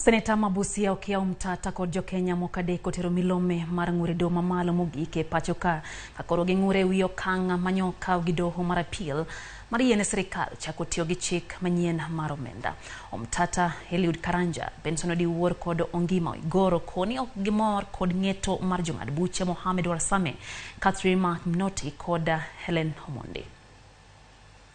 Seneta Mabusia okia Omtatah kod jokenya mokade kotero milome mar ng'ure doho mamalo mogike pacho ka kakoro ging'ure wi okang' manyo kaw gi doho mar appeal mar yiene sirikal chako tiyo gi chik manyien mar omenda. Omtatah, Eliud Karanja, Benson Odiwuor kod Ongima Igoro koni ok gimor kod ng'eto mar jong'ad buche Mohamed Warsame, Catherine Mnoti kod Helen Omondi.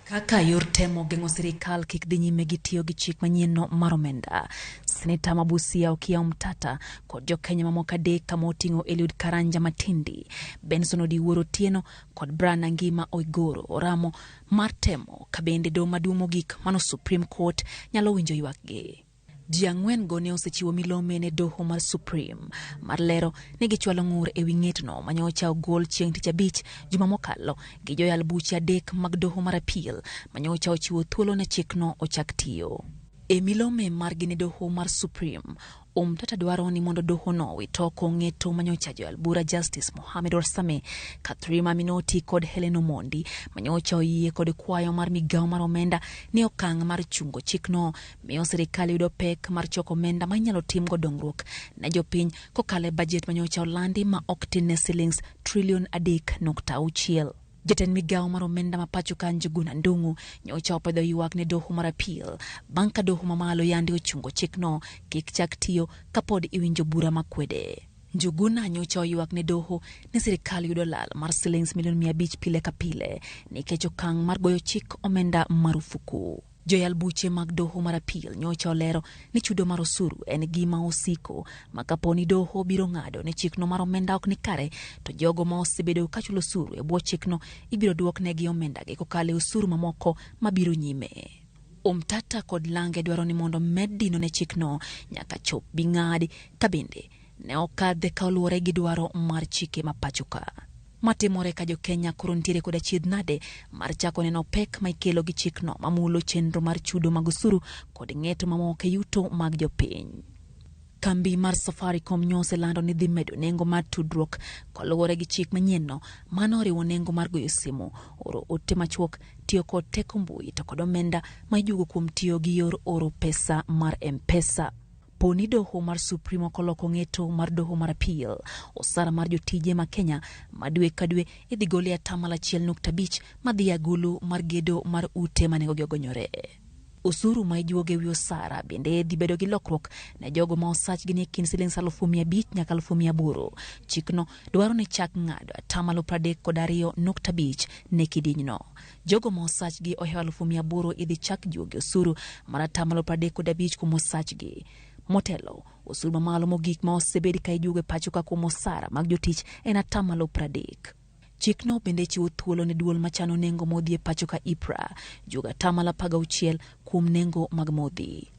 Kaka yor temo geng'o sirikal kik dhi nyime gi tiyo gi chik manyien mar omenda, Seneta Mabusia okia Omtatah kod jokenya mamoko adek kama oting'o Eliud Karanja Matindi, Benson Odiwuor Otieno kod Brian Ngima Oigoro oramo mar temo kabende doho maduong' mogik mano Supreme Court nyalo winjo ywakgi. Ji ang'wen go ne osechiwo milome ne doho mar Supreme mar lero ni gichwalo ng'ur ewi ng'etno manyocha ogol chieng' tich abich juma mokalo gi joyal buche adek mag doho mar appeal manyocha ochiwo thuolo ne chikno ochak tiyo. E milome margi ne doho mar Supreme, Omtatah dwaro ni mondo doho no witoko ng'eto manyocha joyal bura Justice Mohamed Warsame, Catherine Mnoti kod Helen Omondi manyocha oyie kod kwayo mar migawo mar omenda ni okang' mar chungo chikno miyo sirikal yudo pek mar choko omenda ma inyalo timgo dongruok ne jopiny kokalo e bajet manyocha olandi ma ok tin ne shillings trilion 3.6. Jatend migawo mar omenda ma pacho ka Njuguna Ndung'u nyocha opedho ywak ne doho mar appeal bang' ka doho mamalo yande ochungo chikno kik chak tiyo kapod iwinjo bura makwede. Njuguna nyocha oywak ne doho ni sirikal yudo lal mar shillings milion 500 pile ka pile nikech okang' mar goyo chik omenda marufuku. Joyal buche mag doho mar appeal nyocha olero ni chudo mar osuru en gima osiko makaponi doho biro ng'ado ni chikno mar omenda ok ni kare to jogo ma osebedo ka chulo osuru e bwo chikno ibiro duoknegi omenda gi kokalo e osuru mamoko mabiro nyime. Omtatah kod Lange dwaro ni mondo med dino ne chikno nyaka chop bing'adi kabende ne okadhe ka oluwore gi dwaro mar chike ma pacho ka. Matimore ka jo Kenya koro ntiere kod achiedh nade mar chako neno pek ma ikelo gi chikno mamulo chenro mar chudo mag osuru kod ng'eto mamoko yuto mag jopiny. Kambi mar Safaricom nyose lando ni dhi medo nengo mar tudruok koluwore gi chik manyienno mano oriwo nengo mar goyo simu, oro ote machuok, tiyo kod teko mbui to kod omenda ma ijugo kuom tiyo gi yor oro pesa mar M-Pesa. Poni doho mar Supreme okoloko ng'eto mar doho mar appeal, osara mar jotije ma Kenya ma dwe ka dwe idhi goli 1.5% madhi agulu mar gedo mar ute ma nengogi ogonyore. Osuru ma ijuoge wi osara bende dhi bedo gi lokruok ne jogo ma osachgi ni kind shillings 500 nyaka 800. Chikno dwaro ni chak ng'ado 32.5% ne kidinyno. Jogo ma osachgi ohewo 800 idhi chak juoge osuru mar 35% kuom osachgi. Motelo, osuru malo mogik ma osebedi ka ijuoge pacho ka kuom osara mag jotich en 30%. Chikno bende chiwo thuolo ne duol machano nengo modhi e pacho ka IPRA juga 16% kuom nengo mag modhi.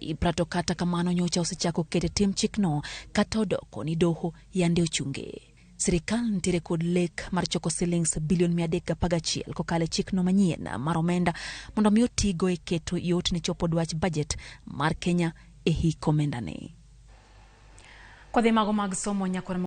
IPRA to kata kamano nyocha osechako kete tim chikno kata odok ni doho yande ochunge. Sirikal ntiere kod lek mar choko shillings bilion 311 kokale chikno manyien mar omenda mondo mi otigo e keto yot ni chopo dwach budget mar Kenya e hik omenda ni. Kwa dhi mago mag somo nyakore